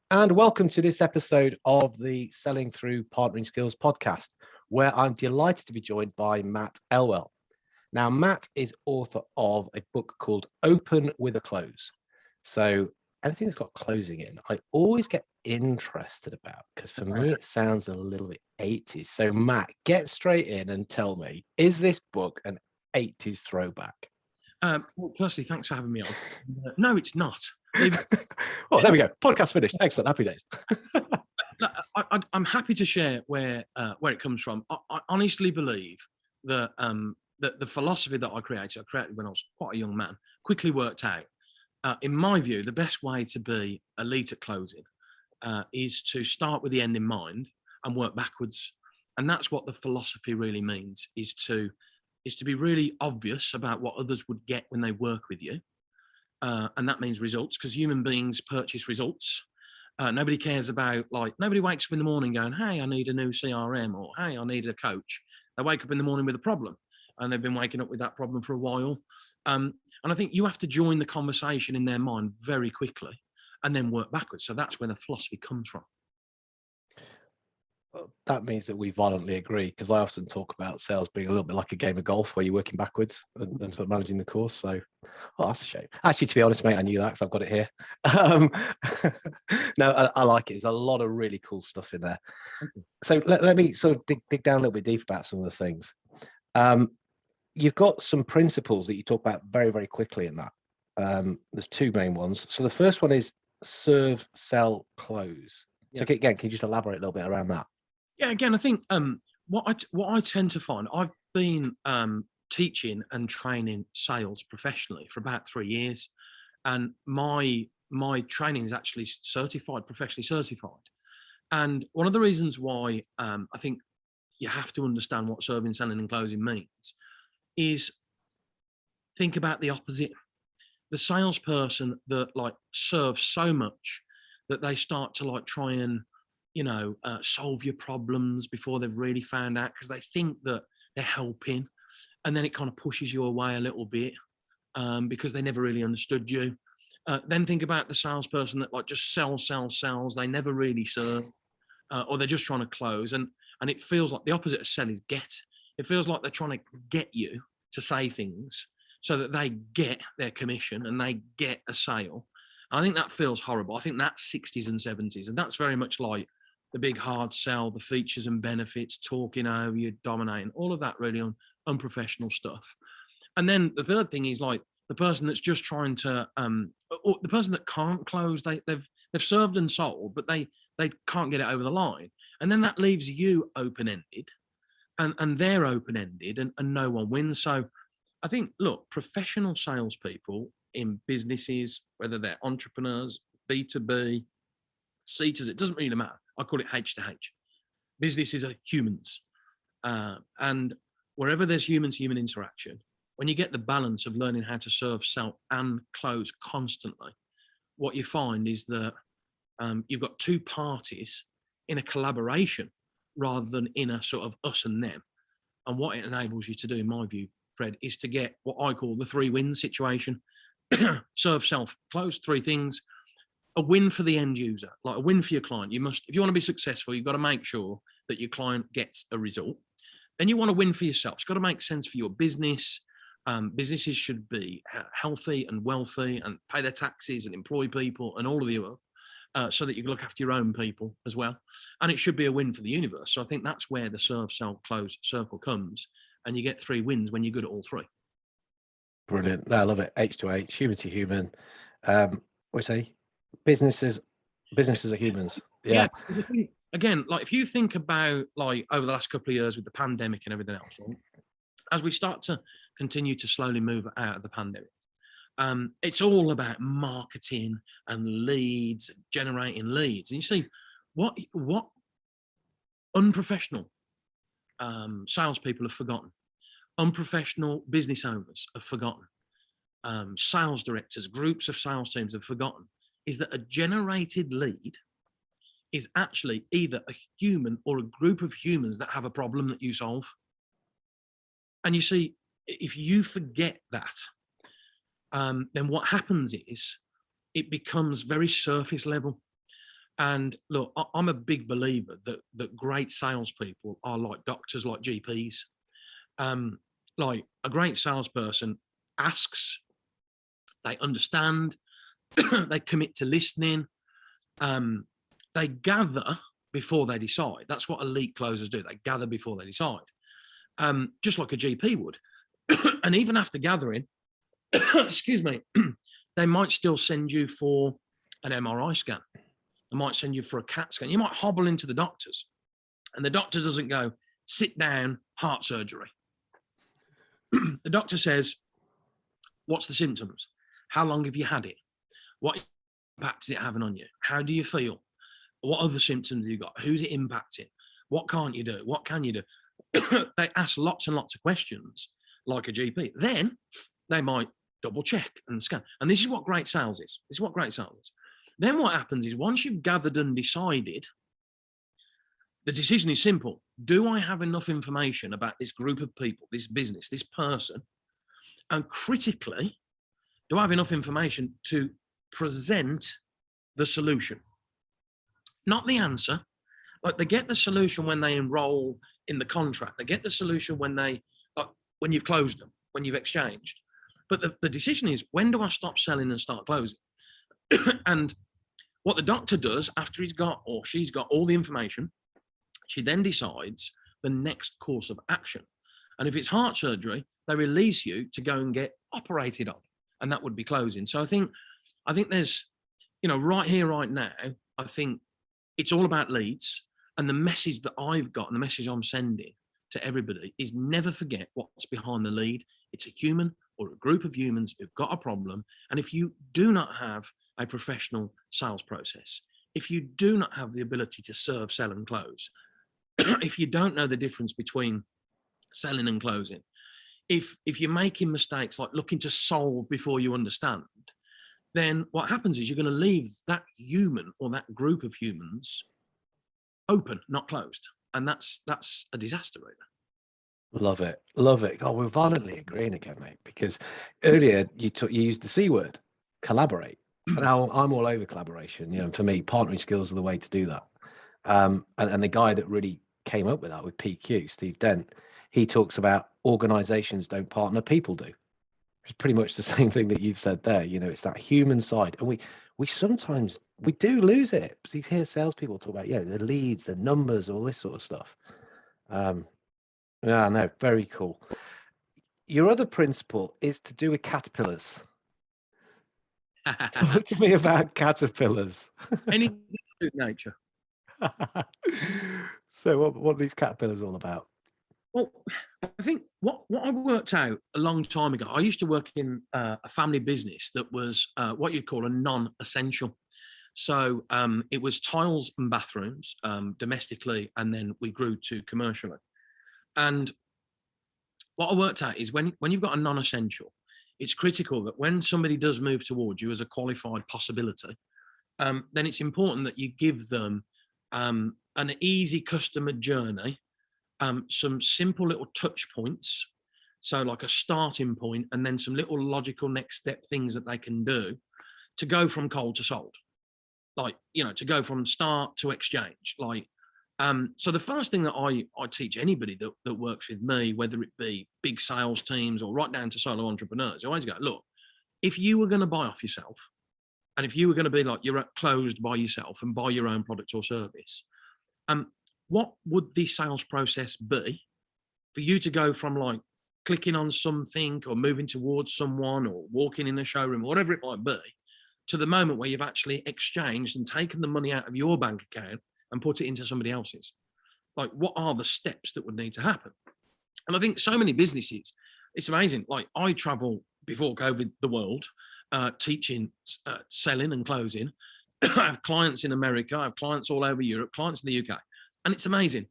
And welcome to this episode of the Selling Through Partnering Skills podcast, where I'm delighted to be joined by Matt Elwell. Now, Matt is author of a book called Open with a Close. So anything that's got closing in, I always get interested about because for me, it sounds a little bit 80s. So Matt, get straight in and tell me, is this book an 80s throwback? Well, firstly, thanks for having me on. No, it's not. Well, there we go. Podcast finished. Excellent. Happy days. I'm happy to share where it comes from. I honestly believe that that the philosophy that I created when I was quite a young man, quickly worked out. In my view, the best way to be elite at closing is to start with the end in mind and work backwards. And that's what the philosophy really means: is to be really obvious about what others would get when they work with you. And that means results, because human beings purchase results. Nobody cares about, nobody wakes up in the morning going, hey, I need a new CRM, or hey, I need a coach. They wake up in the morning with a problem, and they've been waking up with that problem for a while. And I think you have to join the conversation in their mind very quickly and then work backwards. So that's where the philosophy comes from. Well, that means that we violently agree, because I often talk about sales being a little bit like a game of golf where you're working backwards and sort of managing the course. So, that's a shame. Actually, to be honest, mate, I knew that because I've got it here. No, I like it. There's a lot of really cool stuff in there. So let me sort of dig down a little bit deep about some of the things. You've got some principles that you talk about very, very quickly in that. There's two main ones. So the first one is serve, sell, close. So again, can you just elaborate a little bit around that? Yeah, again, I think what I tend to find, I've been teaching and training sales professionally for about 3 years, and my training is actually professionally certified. And one of the reasons why I think you have to understand what serving, selling, and closing means is think about the opposite. The salesperson that serves so much that they start to try and solve your problems before they've really found out, because they think that they're helping, and then it kind of pushes you away a little bit because they never really understood you. Then think about the salesperson that just sells. They never really serve, or they're just trying to close, and it feels like the opposite of sell is get. It feels like they're trying to get you to say things so that they get their commission and they get a sale. And I think that feels horrible. I think that's 60s and 70s, and that's very much like the big hard sell, the features and benefits, talking over you, dominating, all of that really unprofessional stuff. And then the third thing is the person that's just trying to, or the person that can't close, they've served and sold, but they can't get it over the line. And then that leaves you open-ended and they're open-ended and no one wins. So I think, look, professional salespeople in businesses, whether they're entrepreneurs, B2B, C2C, it doesn't really matter. I call it H to H. Businesses are humans. And wherever there's human-to-human interaction, when you get the balance of learning how to serve, sell, and close constantly, what you find is that you've got two parties in a collaboration rather than in a sort of us and them. And what it enables you to do, in my view, Fred, is to get what I call the 3 wins situation. Serve, sell, close, 3 things. A win for the end user, like a win for your client. You must, if you want to be successful, you've got to make sure that your client gets a result. Then you want to win for yourself. It's got to make sense for your business. Businesses should be healthy and wealthy and pay their taxes and employ people and all of the above, so that you can look after your own people as well. And it should be a win for the universe. So I think that's where the serve, sell, close circle comes, and you get 3 wins when you're good at all 3. Brilliant. No, I love it. H to H, human to human. We say businesses are humans. Yeah. Again, if you think about over the last couple of years with the pandemic and everything else, right? As we start to continue to slowly move out of the pandemic, it's all about marketing and leads, generating leads. And you see what unprofessional salespeople have forgotten. Unprofessional business owners have forgotten. Sales directors, groups of sales teams have forgotten, is that a generated lead is actually either a human or a group of humans that have a problem that you solve. And you see, if you forget that, then what happens is it becomes very surface level. And look, I'm a big believer that great salespeople are like doctors, like GPs. Like a great salesperson asks, they understand, they commit to listening, they gather before they decide. That's what elite closers do. They gather before they decide, just like a GP would. And even after gathering, excuse me, they might still send you for an MRI scan. They might send you for a CAT scan. You might hobble into the doctor's, and the doctor doesn't go, sit down, heart surgery. The doctor says, what's the symptoms? How long have you had it? What impact is it having on you? How do you feel? What other symptoms have you got? Who's it impacting? What can't you do? What can you do? They ask lots and lots of questions like a GP. Then they might double check and scan. And this is what great sales is. This is what great sales is. Then what happens is once you've gathered and decided, the decision is simple. Do I have enough information about this group of people, this business, this person? And critically, do I have enough information to present the solution? Not the answer. Like, they get the solution when they enroll in the contract. They get the solution when when you've closed them, when you've exchanged. But the decision is, when do I stop selling and start closing? And what the doctor does after he's got or she's got all the information, she then decides the next course of action. And if it's heart surgery, they release you to go and get operated on, and that would be closing. So I think there's, right here, right now, I think it's all about leads. And the message that I've got and the message I'm sending to everybody is never forget what's behind the lead. It's a human or a group of humans who've got a problem. And if you do not have a professional sales process, if you do not have the ability to serve, sell and close, if you don't know the difference between selling and closing, if you're making mistakes like looking to solve before you understand, then what happens is you're going to leave that human or that group of humans open, not closed. And that's a disaster, really. Love it. Love it. Oh, we're violently agreeing again, mate, because earlier you used the C word, collaborate. And now I'm all over collaboration. For me, partnering skills are the way to do that. And the guy that really came up with that with PQ, Steve Dent, he talks about organizations don't partner, people do. It's pretty much the same thing that you've said there. It's that human side. And we sometimes do lose it. So you hear salespeople talk about, the leads, the numbers, all this sort of stuff. Yeah, no, very cool. Your other principle is to do with caterpillars. Talk to me about caterpillars. Anything to do with nature. So what are these caterpillars all about? Well, I think what I worked out a long time ago, I used to work in a family business that was what you'd call a non-essential. So it was tiles and bathrooms domestically, and then we grew to commercially. And what I worked out is when you've got a non-essential, it's critical that when somebody does move towards you as a qualified possibility, then it's important that you give them an easy customer journey, some simple little touch points, so like a starting point, and then some little logical next step things that they can do to go from cold to sold, like, to go from start to exchange. So the first thing that I teach anybody that works with me, whether it be big sales teams or right down to solo entrepreneurs, I always go, look, if you were going to buy off yourself, and if you were going to be like you're closed by yourself and buy your own product or service, what would the sales process be for you to go from like clicking on something or moving towards someone or walking in a showroom, or whatever it might be, to the moment where you've actually exchanged and taken the money out of your bank account and put it into somebody else's? Like, what are the steps that would need to happen? And I think so many businesses, it's amazing. Like, I travel before COVID the world, teaching selling and closing. I have clients in America, I have clients all over Europe, clients in the UK. And it's amazing.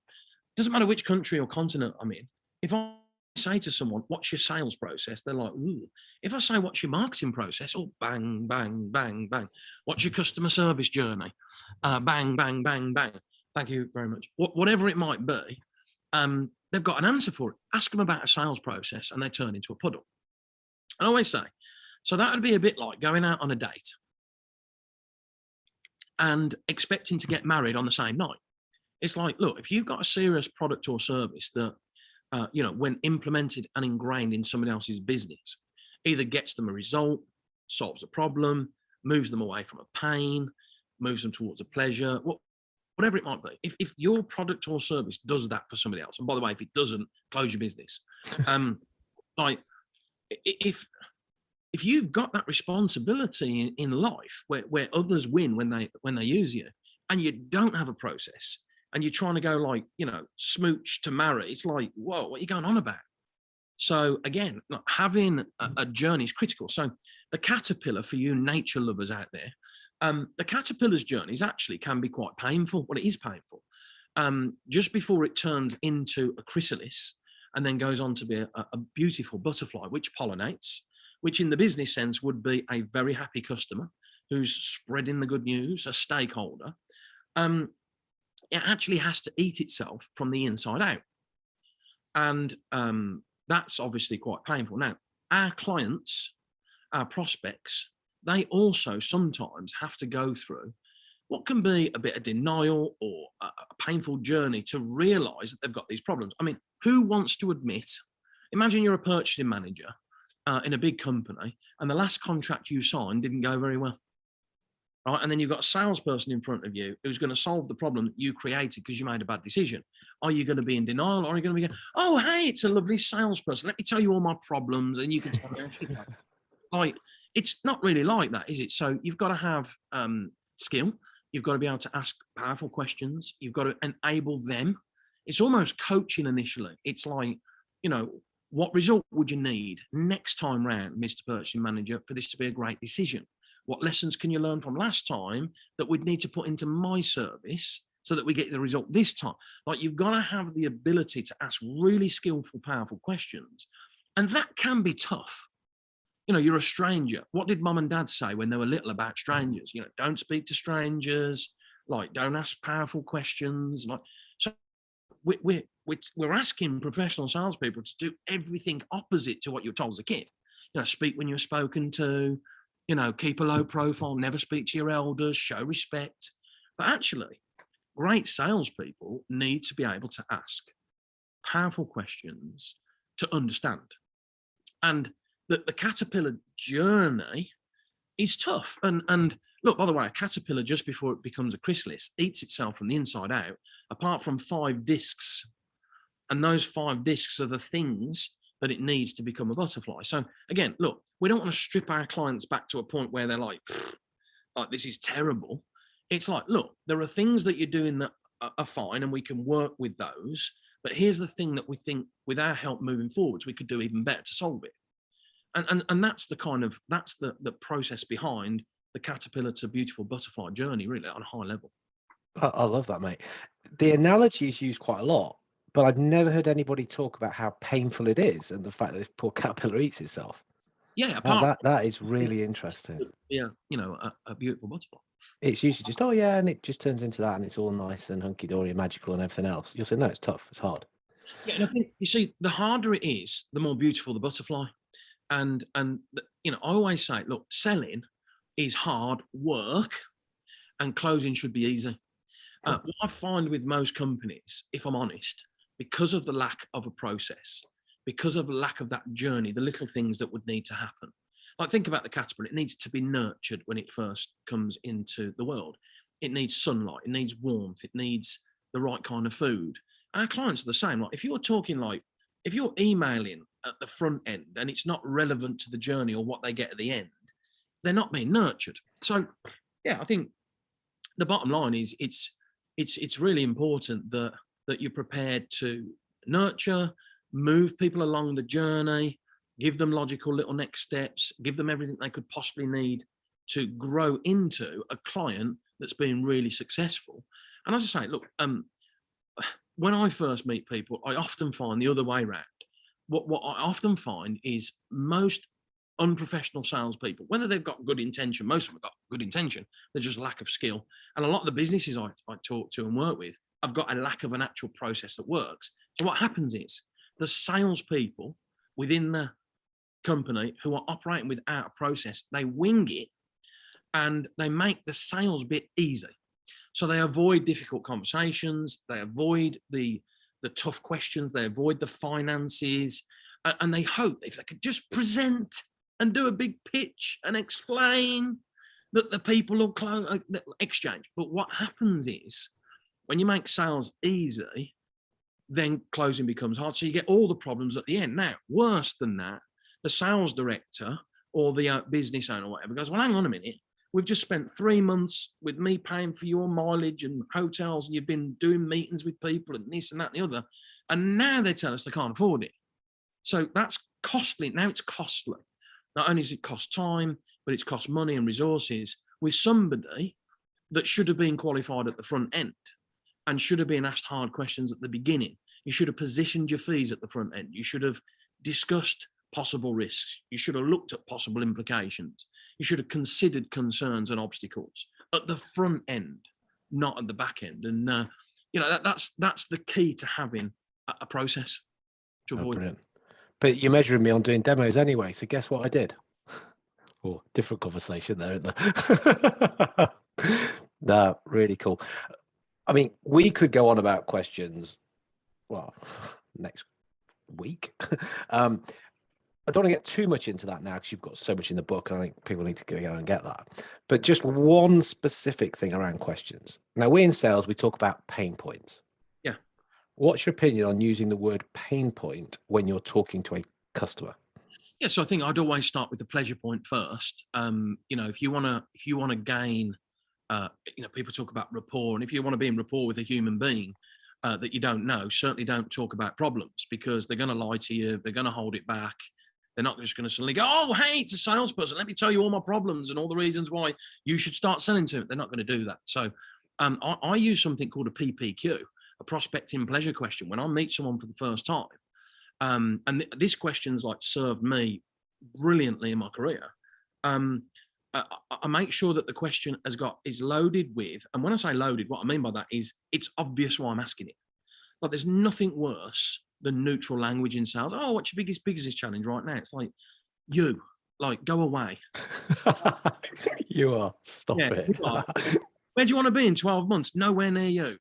Doesn't matter which country or continent I'm in. If I say to someone, what's your sales process? They're like, ooh. If I say, what's your marketing process? Oh, bang, bang, bang, bang. What's your customer service journey? Bang, bang, bang, bang. Thank you very much. Whatever it might be, they've got an answer for it. Ask them about a sales process and they turn into a puddle. I always say, so that would be a bit like going out on a date. and expecting to get married on the same night. It's like, look, if you've got a serious product or service that, when implemented and ingrained in somebody else's business, either gets them a result, solves a problem, moves them away from a pain, moves them towards a pleasure, whatever it might be. If your product or service does that for somebody else, and by the way, if it doesn't, close your business. Like if you've got that responsibility in life where others win when they use you, and you don't have a process, and you're trying to go like, smooch to marry, it's like, whoa, what are you going on about? So again, having a journey is critical. So the caterpillar, for you nature lovers out there, the caterpillar's journeys actually can be quite painful. Well, it is painful. Just before it turns into a chrysalis and then goes on to be a beautiful butterfly, which pollinates, which in the business sense would be a very happy customer who's spreading the good news, a stakeholder. It actually has to eat itself from the inside out. And that's obviously quite painful. Now, our clients, our prospects, they also sometimes have to go through what can be a bit of denial or a painful journey to realize that they've got these problems. I mean, who wants to admit, imagine you're a purchasing manager in a big company and the last contract you signed didn't go very well. Right? And then you've got a salesperson in front of you who's going to solve the problem that you created because you made a bad decision. Are you going to be in denial, or are you going to be going, oh, hey, it's a lovely salesperson, let me tell you all my problems and you can tell me how shit I am. Like, it's not really like that, is it? So you've got to have skill. You've got to be able to ask powerful questions. You've got to enable them. It's almost coaching initially. It's like, what result would you need next time round, Mr. Purchasing Manager, for this to be a great decision? What lessons can you learn from last time that we'd need to put into my service so that we get the result this time? Like, you've got to have the ability to ask really skillful, powerful questions. And that can be tough. You're a stranger. What did mum and dad say when they were little about strangers? Don't speak to strangers, like, don't ask powerful questions. Like, so we're asking professional salespeople to do everything opposite to what you're told as a kid. Speak when you're spoken to, keep a low profile, never speak to your elders, show respect. But actually, great salespeople need to be able to ask powerful questions to understand. And the caterpillar journey is tough. And look, by the way, a caterpillar, just before it becomes a chrysalis, eats itself from the inside out, apart from 5 discs. And those 5 discs are the things that it needs to become a butterfly. So again, look, we don't want to strip our clients back to a point where they're like, this is terrible. It's like, look, there are things that you're doing that are fine and we can work with those. But here's the thing that we think with our help moving forwards, we could do even better to solve it. And that's the process behind the caterpillar to beautiful butterfly journey, really, on a high level. I love that, mate. The analogy is used quite a lot, but I've never heard anybody talk about how painful it is and the fact that this poor caterpillar eats itself. Yeah, that is really interesting. Yeah, a beautiful butterfly. It's usually just, oh yeah, and it just turns into that, and it's all nice and hunky-dory and magical and everything else. You'll say, no, it's tough, it's hard. Yeah, and I think, you see, the harder it is, the more beautiful the butterfly. And I always say, look, selling is hard work and closing should be easy. What I find with most companies, if I'm honest, because of the lack of a process, because of the lack of that journey, the little things that would need to happen. Like, think about the caterpillar. It needs to be nurtured when it first comes into the world. It needs sunlight, it needs warmth, it needs the right kind of food. Our clients are the same. Like, if you're emailing at the front end and it's not relevant to the journey or what they get at the end, they're not being nurtured. So yeah, I think the bottom line is it's really important that you're prepared to nurture, move people along the journey, give them logical little next steps, give them everything they could possibly need to grow into a client that's been really successful. And as I say, look, when I first meet people, I often find the other way around. What I often find is most unprofessional salespeople, whether they've got good intention, most of them have got good intention, there's just lack of skill. And a lot of the businesses I talk to and work with, I've got a lack of an actual process that works. So what happens is the salespeople within the company who are operating without a process, they wing it and they make the sales bit easy. So they avoid difficult conversations, they avoid the tough questions, they avoid the finances, and they hope if they could just present and do a big pitch and explain that the people will exchange. But what happens is when you make sales easy, then closing becomes hard. So you get all the problems at the end. Now, worse than that, the sales director or the business owner or whatever goes, well, hang on a minute. We've just spent 3 months with me paying for your mileage and hotels, and you've been doing meetings with people and this and that and the other. And now they tell us they can't afford it. So that's costly. Now it's costly. Not only does it cost time, but it's cost money and resources with somebody that should have been qualified at the front end and should have been asked hard questions at the beginning. You should have positioned your fees at the front end. You should have discussed possible risks. You should have looked at possible implications. You should have considered concerns and obstacles at the front end, not at the back end. And that's the key to having a process to avoid. Brilliant. But you're measuring me on doing demos anyway, so guess what I did? Oh, different conversation there, isn't there? No, really cool. I mean, we could go on about questions, well, next week. I don't want to get too much into that now because you've got so much in the book, and I think people need to go and get that. But just one specific thing around questions. Now, we in sales, we talk about pain points. Yeah. What's your opinion on using the word pain point when you're talking to a customer? Yeah, so I think I'd always start with the pleasure point first. If you want to gain, people talk about rapport, and if you want to be in rapport with a human being that you don't know, certainly don't talk about problems, because they're going to lie to you. They're going to hold it back. They're not just going to suddenly go, oh, hey, it's a salesperson. Let me tell you all my problems and all the reasons why you should start selling to it. They're not going to do that. So I use something called a PPQ, a prospecting pleasure question, when I meet someone for the first time. And this question's like served me brilliantly in my career. I make sure that the question is loaded with, and when I say loaded, what I mean by that is it's obvious why I'm asking it. Like, there's nothing worse than neutral language in sales. Oh, what's your biggest business challenge right now? It's like, go away. You are. Stop it. You are. Where do you want to be in 12 months? Nowhere near you.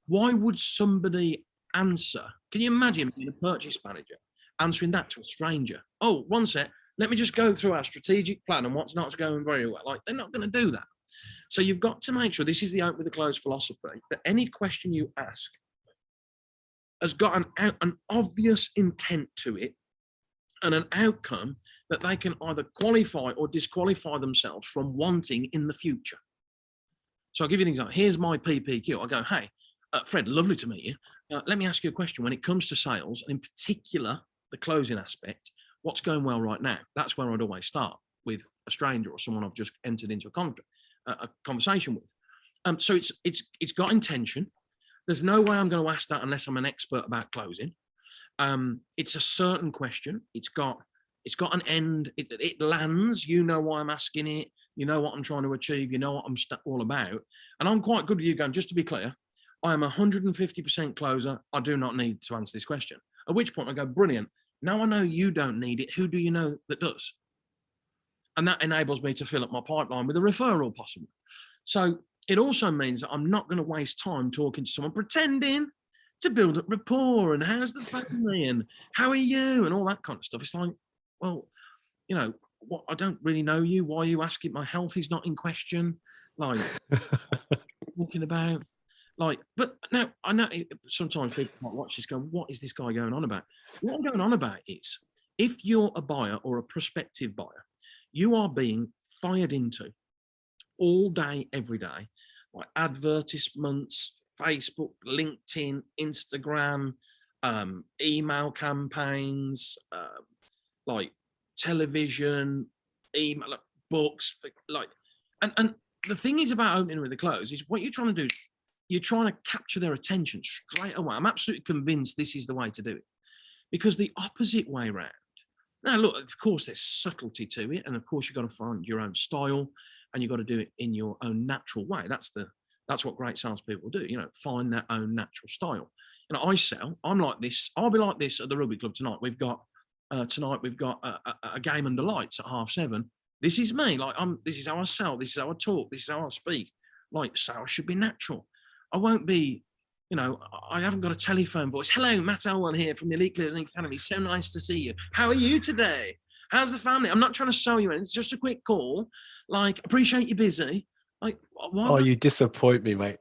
Why would somebody answer? Can you imagine being a purchase manager answering that to a stranger? Oh, one sec. Let me just go through our strategic plan and what's not going very well. Like, they're not going to do that. So you've got to make sure, this is the open with a closed philosophy, that any question you ask has got an obvious intent to it and an outcome that they can either qualify or disqualify themselves from wanting in the future. So I'll give you an example. Here's my PPQ. I go, hey, Fred, lovely to meet you. Let me ask you a question. When it comes to sales, and in particular, the closing aspect, what's going well right now? That's where I'd always start, with a stranger or someone I've just entered into a conversation with. So it's got intention. There's no way I'm going to ask that unless I'm an expert about closing. It's a certain question. It's got an end. It lands. You know why I'm asking it. You know what I'm trying to achieve. You know what I'm all about. And I'm quite good with you going, just to be clear, I am 150% closer. I do not need to answer this question. At which point I go, brilliant. Now I know you don't need it. Who do you know that does? And that enables me to fill up my pipeline with a referral possible. So it also means that I'm not going to waste time talking to someone pretending to build up rapport and how's the family and how are you and all that kind of stuff. It's like, well, what, I don't really know you. Why are you asking? My health is not in question. Like, talking about, like, but now I know sometimes people might watch this going, what is this guy going on about? What I'm going on about is, if you're a buyer or a prospective buyer, you are being fired into all day, every day, by advertisements, Facebook, LinkedIn, Instagram, email campaigns, like television, email, books, like, and the thing is about opening with a close is what you're trying to do. You're trying to capture their attention straight away. I'm absolutely convinced this is the way to do it, because the opposite way around. Now, look, of course, there's subtlety to it, and of course, you've got to find your own style, and you've got to do it in your own natural way. That's what great salespeople do. Find their own natural style. I sell. I'm like this. I'll be like this at the rugby club tonight. We've got a game under lights at 7:30. This is me. Like, this is how I sell. This is how I talk. This is how I speak. Like, sales should be natural. I won't be, I haven't got a telephone voice. Hello, Matt Elwell here from the Elite Learning Academy. So nice to see you. How are you today? How's the family? I'm not trying to sell you anything. It's just a quick call. Like, appreciate you're busy. Like, why? Oh, you disappoint me, mate.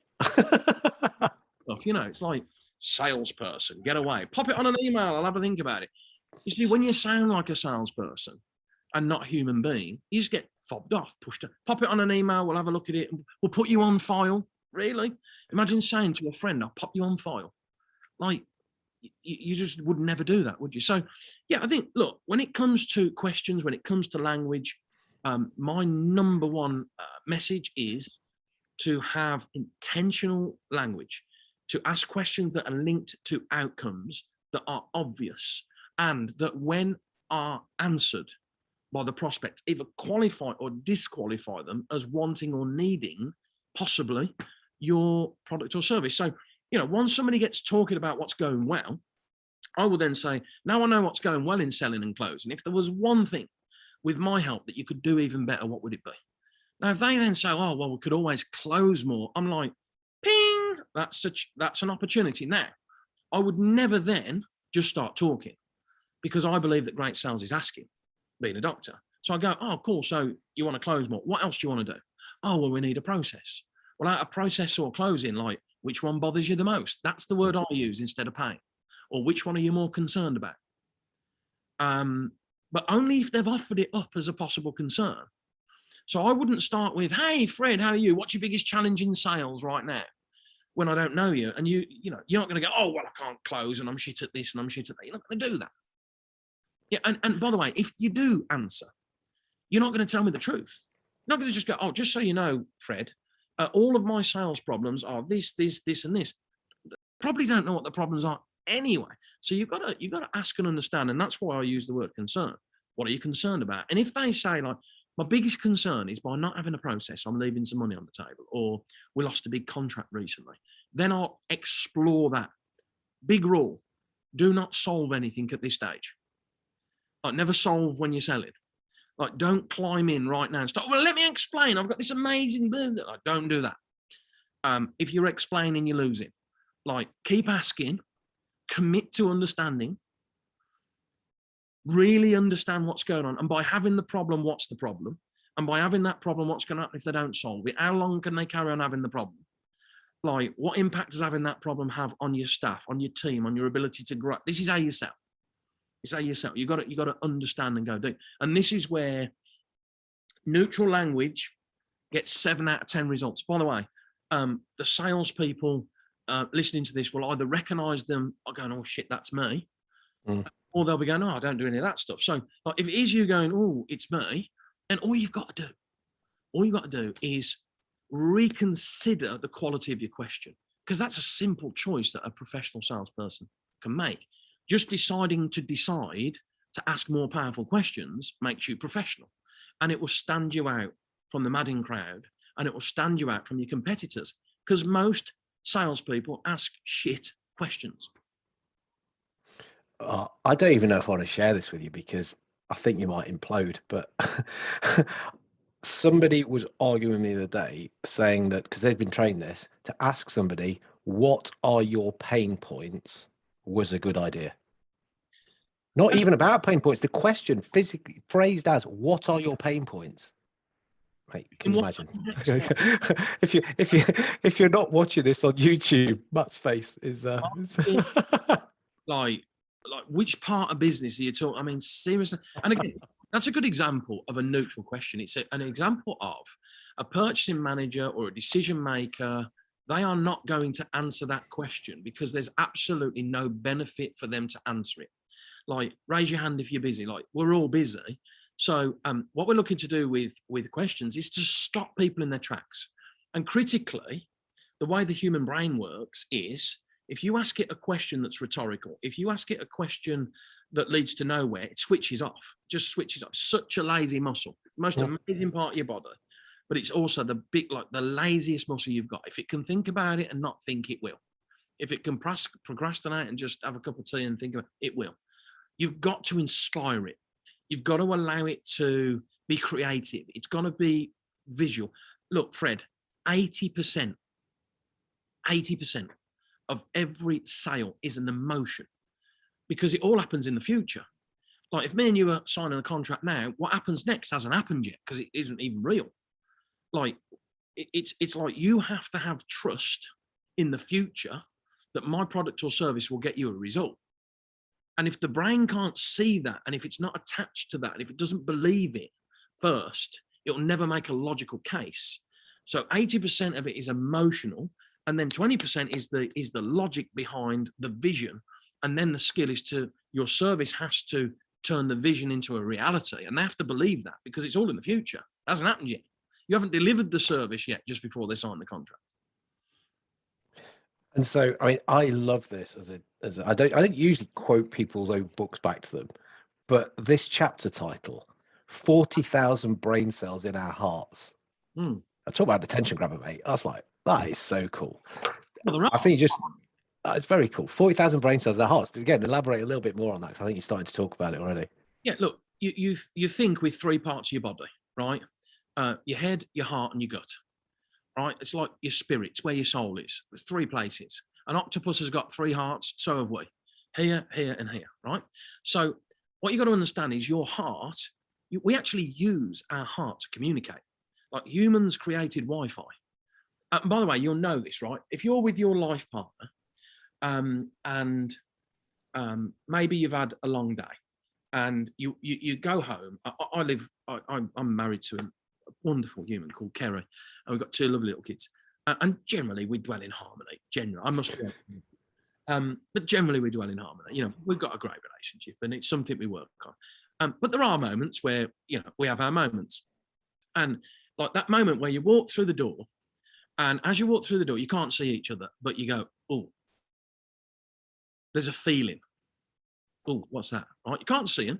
It's like, salesperson, get away. Pop it on an email. I'll have a think about it. You see, when you sound like a salesperson and not a human being, you just get fobbed off, pushed. Pop it on an email. We'll have a look at it. And we'll put you on file. Really? Imagine saying to a friend, I'll pop you on file. Like, you just would never do that, would you? So, yeah, I think, look, when it comes to questions, when it comes to language, my number one message is to have intentional language, to ask questions that are linked to outcomes that are obvious, and that when are answered by the prospect, either qualify or disqualify them as wanting or needing possibly your product or service. So, once somebody gets talking about what's going well, I will then say, now I know what's going well in selling and closing. If there was one thing with my help that you could do even better, what would it be? Now, if they then say, oh, well, we could always close more, I'm like, ping, that's an opportunity. Now, I would never then just start talking, because I believe that great sales is asking, being a doctor. So I go, oh, cool. So you want to close more. What else do you want to do? Oh, well, we need a process. Well, out of process or closing, like, which one bothers you the most? That's the word I use instead of pain. Or which one are you more concerned about? But only if they've offered it up as a possible concern. So I wouldn't start with, hey, Fred, how are you? What's your biggest challenge in sales right now? When I don't know you, and you're not going to go, oh, well, I can't close and I'm shit at this and I'm shit at that. You're not going to do that. Yeah, and by the way, if you do answer, you're not going to tell me the truth. You're not going to just go, oh, just so you know, Fred, all of my sales problems are this, and this. Probably don't know what the problems are anyway. So you've got to ask and understand, and that's why I use the word concern. What are you concerned about? And if they say, like, my biggest concern is by not having a process, I'm leaving some money on the table, or we lost a big contract recently, then I'll explore that. Big rule: do not solve anything at this stage. Like, never solve when you're selling. Like, don't climb in right now and start, well, let me explain. I've got this amazing boom. Like, don't do that. If you're explaining, you're losing. Like, keep asking, commit to understanding, really understand what's going on. And by having the problem, what's the problem? And by having that problem, what's going to happen if they don't solve it? How long can they carry on having the problem? Like, what impact does having that problem have on your staff, on your team, on your ability to grow? This is how you sell. It's how you sell. You got to understand and go do. And this is where neutral language gets 7 out of 10 results. By the way, the salespeople listening to this will either recognize them or going, oh shit, that's me. Or they'll be going, oh, I don't do any of that stuff. So, like, if it is you going, oh, it's me, then all you've got to do is reconsider the quality of your question, because that's a simple choice that a professional salesperson can make. Just deciding to ask more powerful questions makes you professional, and it will stand you out from the madding crowd, and it will stand you out from your competitors, because most salespeople ask shit questions. I don't even know if I want to share this with you, because I think you might implode, but somebody was arguing with me the other day saying that, because they've been trained this, to ask somebody, what are your pain points, was a good idea. Not even about pain points. The question physically phrased as, what are your pain points? Mate, can you imagine? if you're not watching this on YouTube, Matt's face is like which part of business are you talking? I mean, seriously. And again, that's a good example of a neutral question. It's an example of a purchasing manager or a decision maker. They are not going to answer that question because there's absolutely no benefit for them to answer it. Like, raise your hand if you're busy. Like, we're all busy. So what we're looking to do with questions is to stop people in their tracks. And critically, the way the human brain works is, if you ask it a question that's rhetorical, if you ask it a question that leads to nowhere, it switches off, just switches off. Such a lazy muscle, most amazing part of your body, but it's also the laziest muscle you've got. If it can think about it and not think, it will. If it can procrastinate and just have a cup of tea and think about it, it will. You've got to inspire it. You've got to allow it to be creative. It's got to be visual. Look, Fred, 80% of every sale is an emotion, because it all happens in the future. Like if me and you are signing a contract now, what happens next hasn't happened yet because it isn't even real. Like it's like you have to have trust in the future that my product or service will get you a result. And if the brain can't see that, and if it's not attached to that, and if it doesn't believe it first, it'll never make a logical case. So 80% of it is emotional, and then 20% is the logic behind the vision. And then the skill is your service has to turn the vision into a reality, and they have to believe that because it's all in the future. It hasn't happened yet. You haven't delivered the service yet just before they sign the contract. And so, I mean, I love this I don't usually quote people's own books back to them, but this chapter title, 40,000 brain cells in our hearts. I talk about attention grabber, mate. That is so cool. Well, I think it's very cool. 40,000 brain cells in our hearts. Again, elaborate a little bit more on that, because I think you're starting to talk about it already. Yeah, look, you think with three parts of your body, right? Your head, your heart, and your gut. Right? It's like your spirit, it's where your soul is. There's three places. An octopus has got three hearts, so have we. Here, here, and here, right? So what you got to understand is your heart, we actually use our heart to communicate. Like humans created Wi-Fi. By the way, you'll know this, right? If you're with your life partner, and maybe you've had a long day, and you go home. I'm married to a wonderful human called Kerry, and we've got two lovely little kids. And generally, we dwell in harmony. Generally, I must be. But generally, we dwell in harmony. You know, we've got a great relationship, and it's something we work on. But there are moments where we have our moments, and like that moment where you walk through the door, and as you walk through the door, you can't see each other, but you go, "Oh, there's a feeling. Oh, what's that?" Right? You can't see them,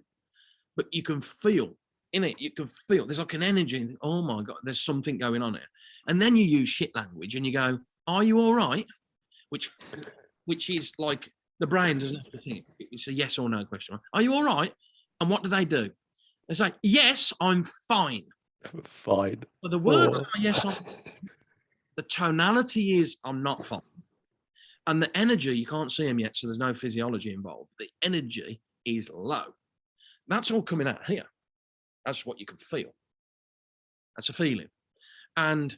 but you can feel in it. You can feel there's like an energy. Oh my God, there's something going on here. And then you use shit language and you go, "Are you all right?" Which is like the brain doesn't have to think. It's a yes or no question. Are you all right? And what do? They say, "Yes, I'm fine." Fine. But the words are yes, I'm fine. The tonality is I'm not fine. And the energy, you can't see them yet, so there's no physiology involved. The energy is low. That's all coming out here. That's what you can feel. That's a feeling. And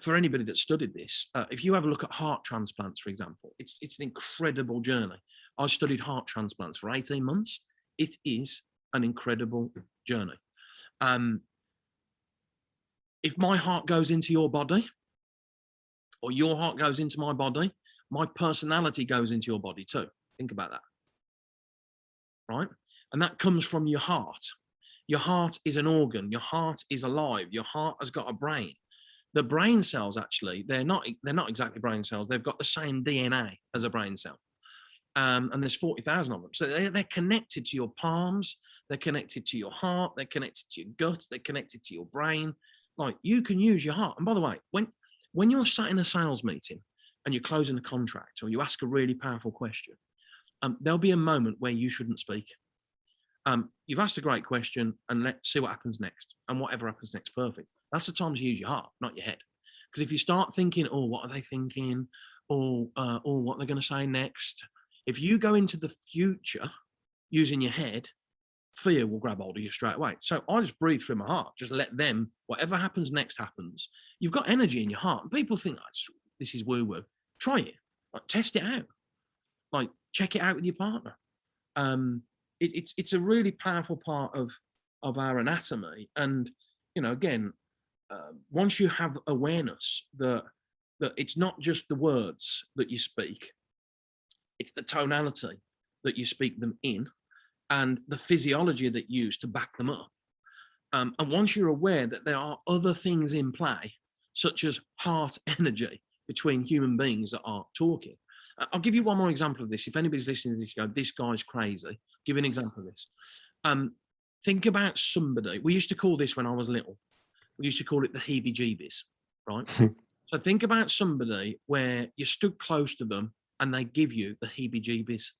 for anybody that studied this, if you have a look at heart transplants, for example, it's an incredible journey. I studied heart transplants for 18 months. It is an incredible journey. If my heart goes into your body, or your heart goes into my body, my personality goes into your body too. Think about that. Right? And that comes from your heart. Your heart is an organ. Your heart is alive. Your heart has got a brain. The brain cells, actually, they're not exactly brain cells. They've got the same DNA as a brain cell. And there's 40,000 of them. So they're connected to your palms. They're connected to your heart. They're connected to your gut. They're connected to your brain. Like, you can use your heart. And by the way, when you're sat in a sales meeting and you're closing a contract, or you ask a really powerful question, there'll be a moment where you shouldn't speak. You've asked a great question, and let's see what happens next. And whatever happens next, perfect. That's the time to use your heart, not your head. Because if you start thinking, "Oh, what are they thinking?" Or what they're going to say next. If you go into the future using your head, fear will grab hold of you straight away. So I just breathe through my heart. Just let them, whatever happens next happens. You've got energy in your heart. And people think, this is woo-woo. Try it. Like, test it out. Like, check it out with your partner. It's a really powerful part of our anatomy. And, again, once you have awareness that it's not just the words that you speak, it's the tonality that you speak them in, and the physiology that you use to back them up. And once you're aware that there are other things in play, such as heart energy between human beings that are talking. I'll give you one more example of this. If anybody's listening to this, you go, "This guy's crazy." I'll give you an example of this. Think about somebody. We used to call this when I was little. We used to call it the heebie-jeebies, right? So think about somebody where you stood close to them and they give you the heebie-jeebies.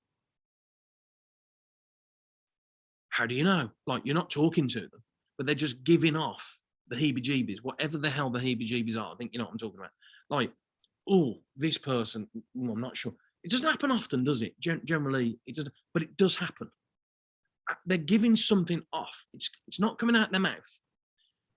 How do you know? Like, you're not talking to them, but they're just giving off the heebie-jeebies, whatever the hell the heebie-jeebies are. I think you know what I'm talking about. Like, oh, this person, well, I'm not sure. It doesn't happen often, does it? Generally, it doesn't, but it does happen. They're giving something off. It's not coming out their mouth.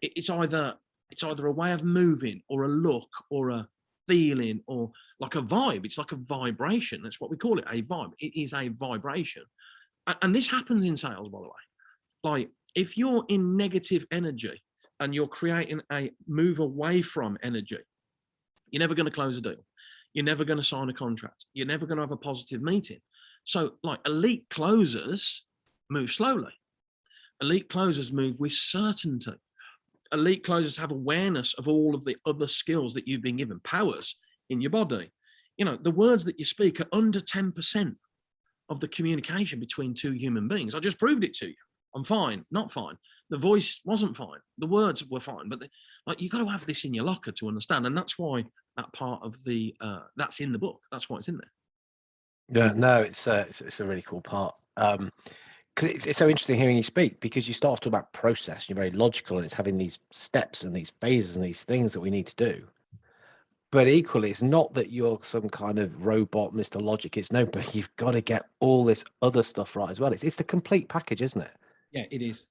It's either a way of moving, or a look, or a feeling, or like a vibe. It's like a vibration. That's what we call it, a vibe. It is a vibration. And this happens in sales, by the way. Like, if you're in negative energy and you're creating a move away from energy, you're never going to close a deal. You're never going to sign a contract. You're never going to have a positive meeting. So, like, elite closers move slowly. Elite closers move with certainty. Elite closers have awareness of all of the other skills that you've been given, powers in your body. You know, the words that you speak are under 10% of the communication between two human beings. I just proved it to you. I'm fine, not fine. The voice wasn't fine. The words were fine, but like, you got to have this in your locker to understand. And that's why that part of the, that's in the book. That's why it's in there. Yeah, no, it's a really cool part. Because it's so interesting hearing you speak, because you start to talk about process. You're very logical, and it's having these steps and these phases and these things that we need to do. But equally, it's not that you're some kind of robot, Mr. Logic. It's no, but you've got to get all this other stuff right as well. It's the complete package, isn't it? Yeah, it is.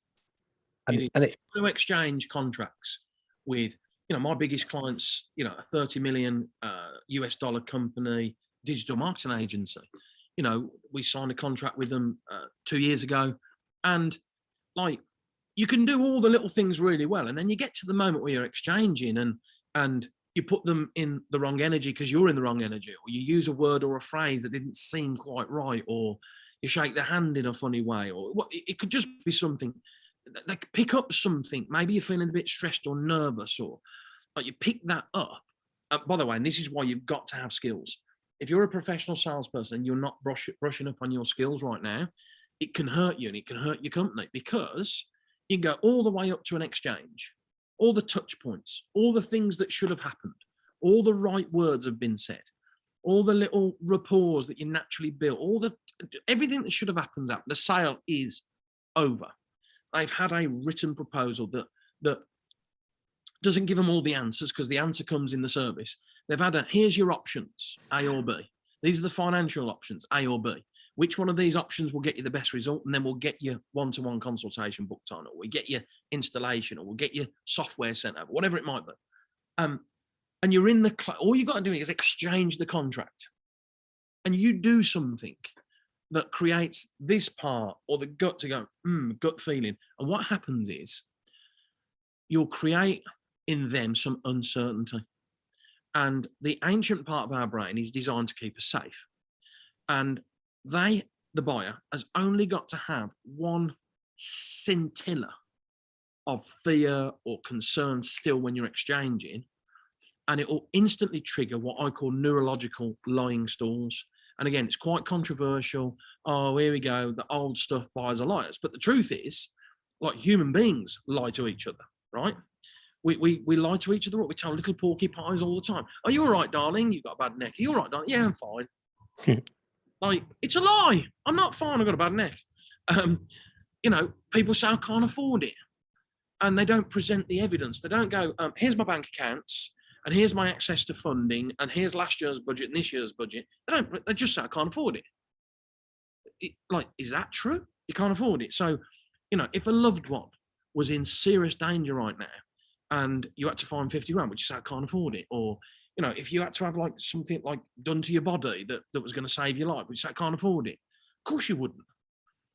And it to exchange contracts with, you know, my biggest clients, you know, a 30 million US dollar company, digital marketing agency. You know, we signed a contract with them 2 years ago, and like, you can do all the little things really well, and then you get to the moment where you're exchanging, and you put them in the wrong energy because you're in the wrong energy, or you use a word or a phrase that didn't seem quite right, or you shake the hand in a funny way, or it could just be something. They could pick up something. Maybe you're feeling a bit stressed or nervous, or like, you pick that up. By the way, and this is why you've got to have skills. If you're a professional salesperson and you're not brushing up on your skills right now, it can hurt you, and it can hurt your company, because you go all the way up to an exchange, all the touch points, all the things that should have happened, all the right words have been said, all the little rapports that you naturally build, everything that should have happened. The sale is over. They've had a written proposal that doesn't give them all the answers, because the answer comes in the service. They've had here's your options, A or B. These are the financial options, A or B. Which one of these options will get you the best result? And then we'll get you one-to-one consultation booked on, or we get you installation, or we'll get you software sent over, whatever it might be. And you're in all you got to do is exchange the contract, and you do something that creates this part, or the gut to go, gut feeling. And what happens is, you'll create in them some uncertainty. And the ancient part of our brain is designed to keep us safe. And the buyer, has only got to have one scintilla of fear or concern still when you're exchanging, and it will instantly trigger what I call neurological lying stalls. And again, it's quite controversial. Oh, here we go, the old stuff, buyers are liars. But the truth is, like, human beings lie to each other, right? We lie to each other. We tell little porcupines all the time. Are you all right, darling? You've got a bad neck. Are you all right, darling? Yeah, I'm fine. Like, it's a lie. I'm not fine. I've got a bad neck. You know, people say I can't afford it, and they don't present the evidence. They don't go, here's my bank accounts, and here's my access to funding, and here's last year's budget and this year's budget. They just say I can't afford it. Like, is that true? You can't afford it. So, you know, if a loved one was in serious danger right now, and you had to find 50 grand, which is, I can't afford it. Or, you know, if you had to have like something like done to your body that was going to save your life, which is, I can't afford it. Of course you wouldn't.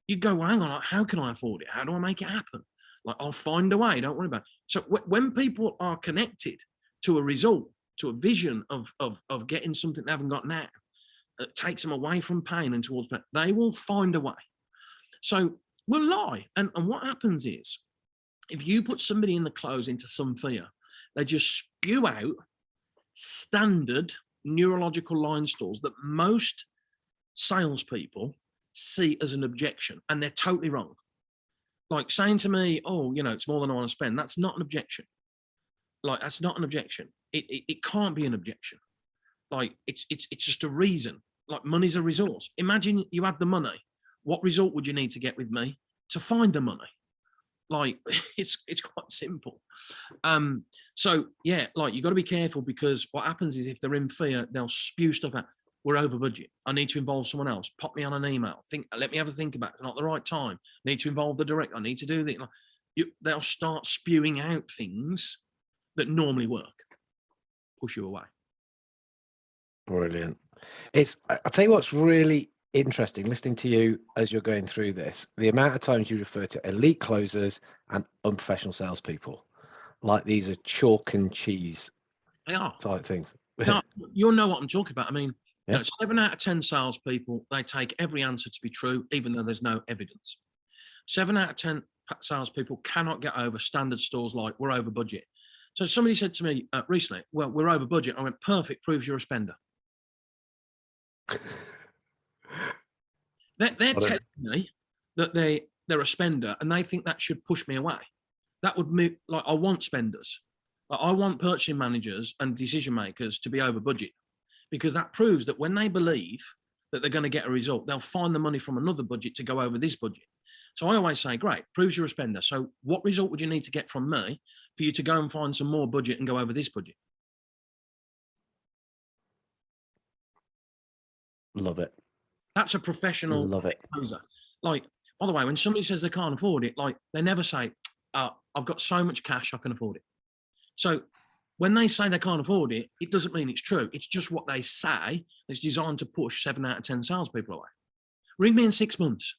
You'd go, well, hang on, like, how can I afford it? How do I make it happen? Like, I'll find a way, don't worry about it. So when people are connected to a result, to a vision of getting something they haven't got now, that takes them away from pain and towards pain, they will find a way. So we'll lie. And what happens is, if you put somebody in the close into some fear, they just spew out standard neurological line stalls that most salespeople see as an objection, and they're totally wrong. Like saying to me, oh, you know, it's more than I want to spend. That's not an objection. Like, that's not an objection. It can't be an objection. Like, it's just a reason. Like, money's a resource. Imagine you had the money. What result would you need to get with me to find the money? Like it's quite simple. So yeah, like you got to be careful, because what happens is if they're in fear, they'll spew stuff out. We're over budget. I need to involve someone else. Pop me on an email. Let me have a think about it. It's not the right time. Need to involve the director. I need to do this. They'll start spewing out things that normally work. Push you away. Brilliant. I'll tell you what's really interesting listening to you as you're going through this, the amount of times you refer to elite closers and unprofessional salespeople. Like these are chalk and cheese They are. type things. No, you'll know what I'm talking about. I mean, Yeah. 7 out of 10 salespeople, they take every answer to be true, even though there's no evidence. 7 out of 10 salespeople cannot get over standard stores like we're over budget. So somebody said to me recently, well, we're over budget. I went, perfect, proves you're a spender. They're telling me that they're a spender, and they think that should push me away. That would move, like, I want spenders. Like, I want purchasing managers and decision makers to be over budget, because that proves that when they believe that they're going to get a result, they'll find the money from another budget to go over this budget. So I always say, great, proves you're a spender. So what result would you need to get from me for you to go and find some more budget and go over this budget? Love it. That's a professional closer. Like, by the way, when somebody says they can't afford it, like, they never say, I've got so much cash, I can afford it. So when they say they can't afford it, it doesn't mean it's true. It's just what they say. It's designed to push 7 out of 10 salespeople away. Ring me in 6 months.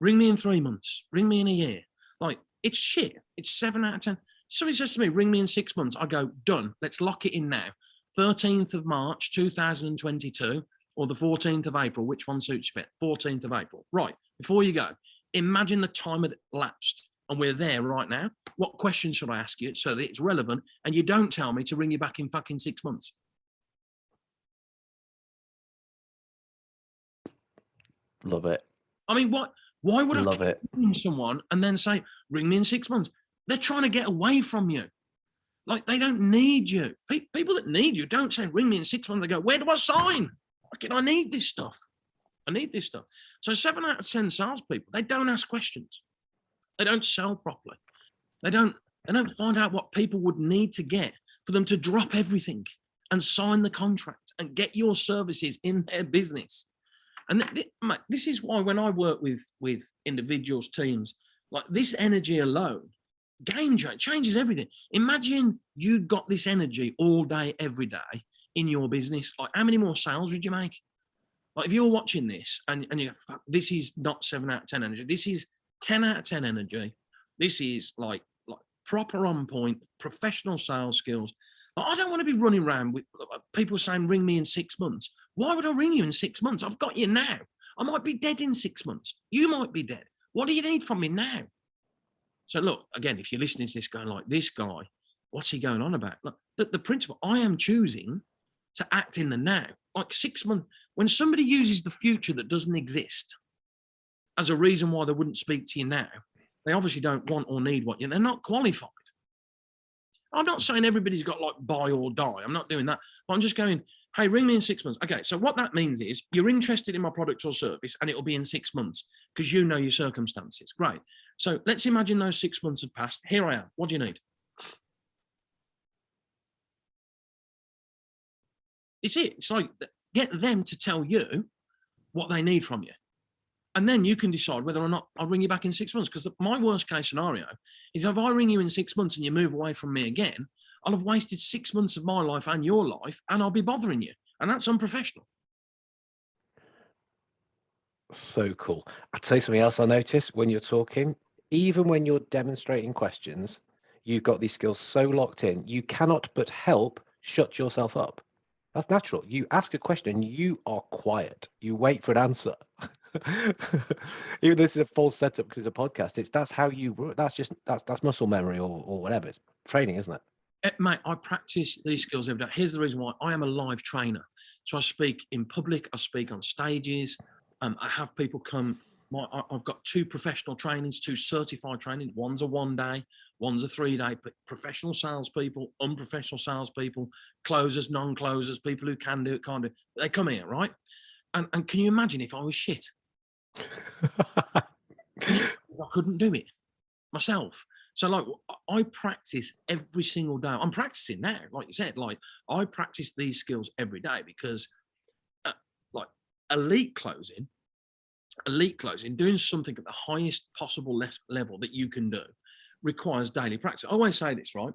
Ring me in 3 months. Ring me in a year. Like, it's shit. It's 7 out of 10. Somebody says to me, ring me in 6 months. I go, done. Let's lock it in now. 13th of March, 2022, or the 14th of April. Which one suits you better? 14th of April. Right. Before you go, imagine the time had lapsed and we're there right now. What question should I ask you so that it's relevant and you don't tell me to ring you back in fucking 6 months? Love it. I mean, why would Love I it. ring someone and then say, ring me in 6 months? They're trying to get away from you. Like, they don't need you. People that need you don't say, ring me in 6 months. They go, where do I sign? I need this stuff. I need this stuff. So 7 out of 10 salespeople, they don't ask questions. They don't sell properly. They don't find out what people would need to get for them to drop everything and sign the contract and get your services in their business. And this is why when I work with individuals, teams, like, this energy alone, game changes everything. Imagine you got this energy all day, every day in your business. Like, how many more sales would you make? Like, if you're watching this and you go, fuck, this is not 7 out of 10 energy. This is 10 out of 10 energy. This is like proper on point, professional sales skills. Like, I don't want to be running around with people saying, ring me in 6 months. Why would I ring you in 6 months? I've got you now. I might be dead in 6 months. You might be dead. What do you need from me now? So look, again, if you're listening to this going like, this guy, what's he going on about? Look, the principle, I am choosing to act in the now. Like, 6 months, when somebody uses the future that doesn't exist as a reason why they wouldn't speak to you now, they obviously don't want or need what you. They're not qualified. I'm not saying everybody's got like buy or die. I'm not doing that. But I'm just going, hey, ring me in 6 months. Okay, so what that means is you're interested in my product or service, and it'll be in 6 months because you know your circumstances. Great. So let's imagine those 6 months have passed. Here I am. What do you need? It's it. It's like, get them to tell you what they need from you. And then you can decide whether or not I'll ring you back in 6 months. Because my worst case scenario is if I ring you in 6 months and you move away from me again, I'll have wasted 6 months of my life and your life, and I'll be bothering you. And that's unprofessional. So cool. I'll tell you something else I noticed when you're talking. Even when you're demonstrating questions, you've got these skills so locked in, you cannot but help shut yourself up. That's natural. You ask a question and you are quiet. You wait for an answer. Even though this is a full setup because it's a podcast, that's how you work. That's muscle memory or whatever. It's training, isn't it? Mate, I practice these skills every day. Here's the reason why. I am a live trainer. So I speak in public, I speak on stages. I have people come. I've got 2 professional trainings, 2 certified trainings. One's a 1 day, one's a 3 day. Professional salespeople, unprofessional salespeople, closers, non-closers, people who can do it, can't do it. They come here, right? And can you imagine if I was shit? If I couldn't do it? myself. So like I practice every single day. I'm practicing now, like you said, like I practice these skills every day because like elite closing, doing something at the highest possible level that you can do requires daily practice. I always say this, right?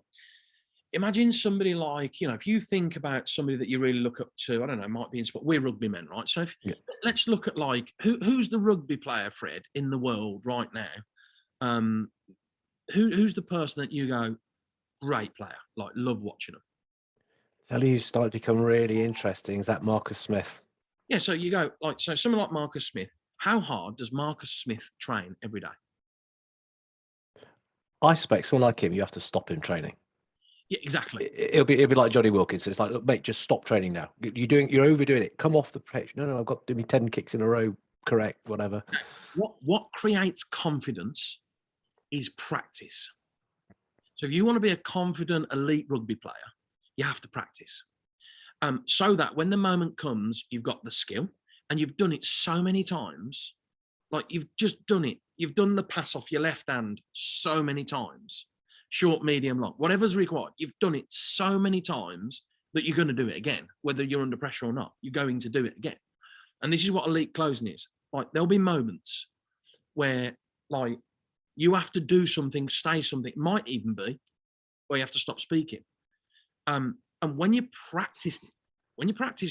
Imagine somebody like, if you think about somebody that you really look up to, I don't know, might be in sport. We're rugby men, right? So let's look at like, who's the rugby player, Fred, in the world right now? Who's the person that you go, great player, like love watching them? Tell you start to become really interesting. Is that Marcus Smith? Yeah, so you go, like, so someone like Marcus Smith, how hard does Marcus Smith train every day? I suspect someone like him, you have to stop him training. Yeah, exactly. It'll be like Johnny Wilkinson. It's like, look, mate, just stop training now. You're overdoing it. Come off the pitch. No, I've got to do me 10 kicks in a row. Correct, whatever. What creates confidence is practice. So if you want to be a confident elite rugby player, you have to practice. So that when the moment comes, you've got the skill and you've done it so many times, like you've just done it. You've done the pass off your left hand so many times, short, medium, long, whatever's required. You've done it so many times that you're going to do it again, whether you're under pressure or not. You're going to do it again. And this is what elite closing is. Like there'll be moments where like you have to do something, say something, might even be where you have to stop speaking. And when you practice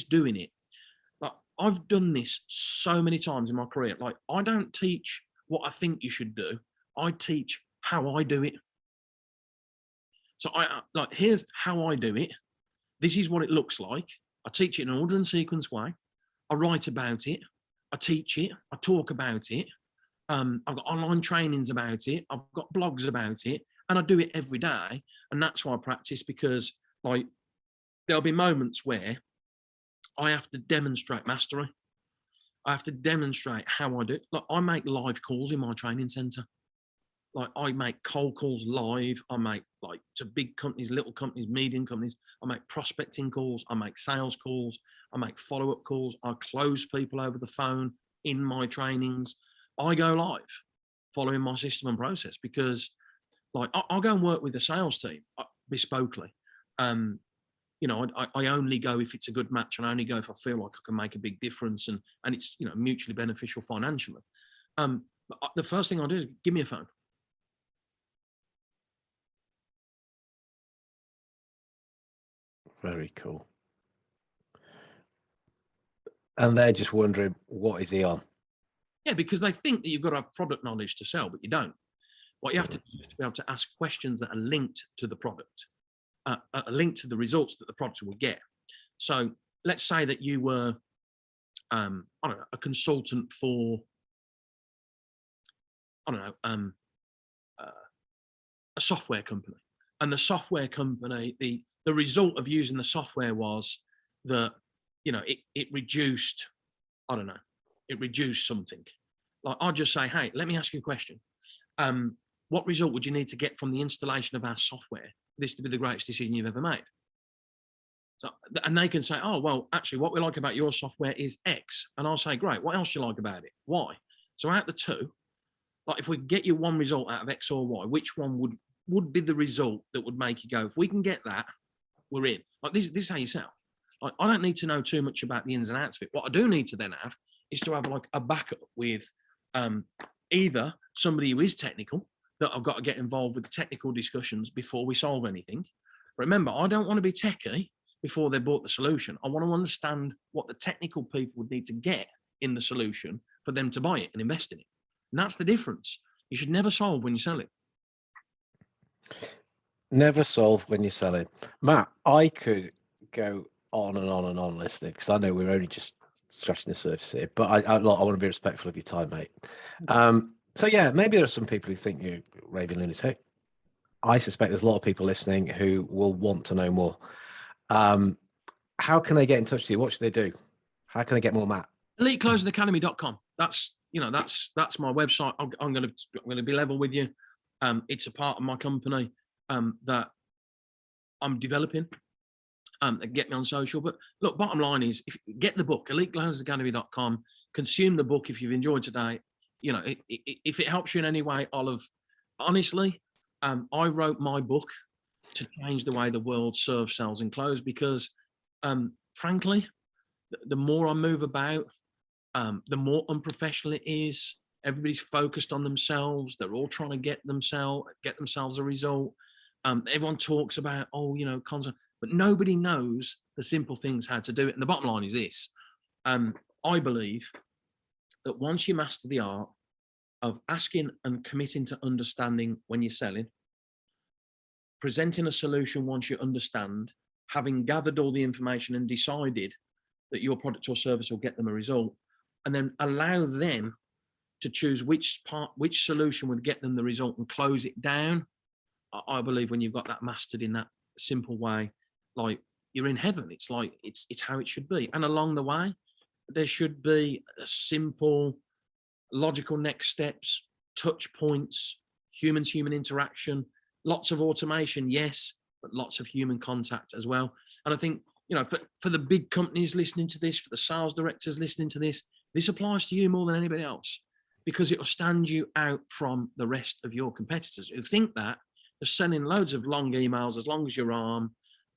doing it, like I've done this so many times in my career. Like I don't teach what I think you should do. I teach how I do it. So I like, here's how I do it. This is what it looks like. I teach it in an order and sequence way. I write about it. I teach it. I talk about it. I've got online trainings about it. I've got blogs about it, and I do it every day. And that's why I practice, because like there'll be moments where I have to demonstrate mastery. I have to demonstrate how I do it. Like I make live calls in my training center. Like I make cold calls live. I make like to big companies, little companies, medium companies. I make prospecting calls. I make sales calls. I make follow-up calls. I close people over the phone in my trainings. I go live following my system and process, because like I'll go and work with the sales team bespokely. I only go if it's a good match, and I only go if I feel like I can make a big difference and it's, mutually beneficial financially. The first thing I do is give me a phone. Very cool. And they're just wondering, what is he on? Yeah, because they think that you've got to have product knowledge to sell, but you don't. What you have to do is to be able to ask questions that are linked to the product, are linked to the results that the product will get. So let's say that you were, I don't know, a consultant for, I don't know, a software company, and the software company, the result of using the software was that, it reduced, I don't know, it reduced something. Like I'll just say, hey, let me ask you a question. What result would you need to get from the installation of our software for this to be the greatest decision you've ever made? So, and they can say, oh, well, actually, what we like about your software is X. And I'll say, great, what else do you like about it? Y. So out the two, like if we get you one result out of X or Y, which one would be the result that would make you go, if we can get that, we're in. Like this is how you sell. Like I don't need to know too much about the ins and outs of it. What I do need to then have is to have like a backup with either somebody who is technical, that I've got to get involved with technical discussions before we solve anything. Remember, I don't want to be techie before they bought the solution. I want to understand what the technical people would need to get in the solution for them to buy it and invest in it. And that's the difference. You should never solve when you sell it. Never solve when you're selling. Matt, I could go on and on and on listening, because I know we're only just scratching the surface here, but I want to be respectful of your time, mate. So yeah, maybe there are some people who think you're raving lunatic. I suspect there's a lot of people listening who will want to know more. How can they get in touch with you? What should they do? How can they get more, Matt? EliteClosingAcademy.com. That's my website. I'm going to be level with you. It's a part of my company that I'm developing. Get me on social. But look, bottom line is, get the book, EliteClosingAcademy.com. Consume the book if you've enjoyed today. If it helps you in any way, I'll have honestly, I wrote my book to change the way the world serves, sells, and close because, frankly, the more I move about, the more unprofessional it is. Everybody's focused on themselves. They're all trying to get themselves a result. Everyone talks about, content, but nobody knows the simple things how to do it. And the bottom line is this: I believe that once you master the art of asking and committing to understanding when you're selling, presenting a solution once you understand, having gathered all the information and decided that your product or service will get them a result, and then allow them to choose which solution would get them the result and close it down. I believe when you've got that mastered in that simple way, like, you're in heaven. It's like, it's how it should be. And along the way, there should be a simple, logical next steps, touch points, human interaction, lots of automation, yes, but lots of human contact as well. And I think, for the big companies listening to this, for the sales directors listening to this applies to you more than anybody else, because it will stand you out from the rest of your competitors who think that they're sending loads of long emails as long as your arm,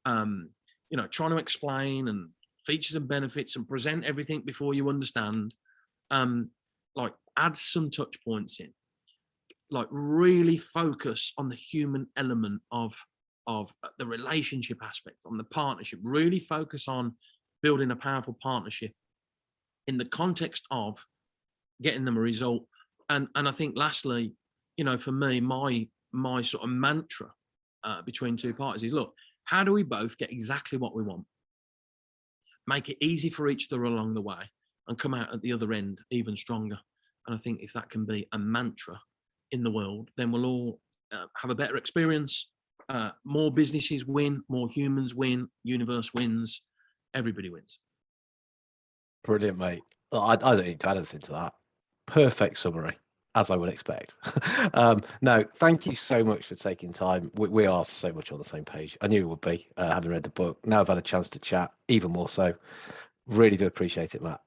trying to explain and features and benefits and present everything before you understand. Like, add some touch points in, like, really focus on the human element of the relationship aspect, on the partnership, really focus on building a powerful partnership in the context of getting them a result. And I think lastly, for me, my sort of mantra between two parties is, look, how do we both get exactly what we want? Make it easy for each other along the way and come out at the other end even stronger. And I think if that can be a mantra in the world, then we'll all have a better experience. More businesses win, more humans win, universe wins, everybody wins. Brilliant, mate. Well, I don't need to add anything to that. Perfect summary, as I would expect. No, thank you so much for taking time. We are so much on the same page. I knew it would be, having read the book. Now I've had a chance to chat, even more so. Really do appreciate it, Matt.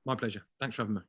My pleasure. Thanks for having me.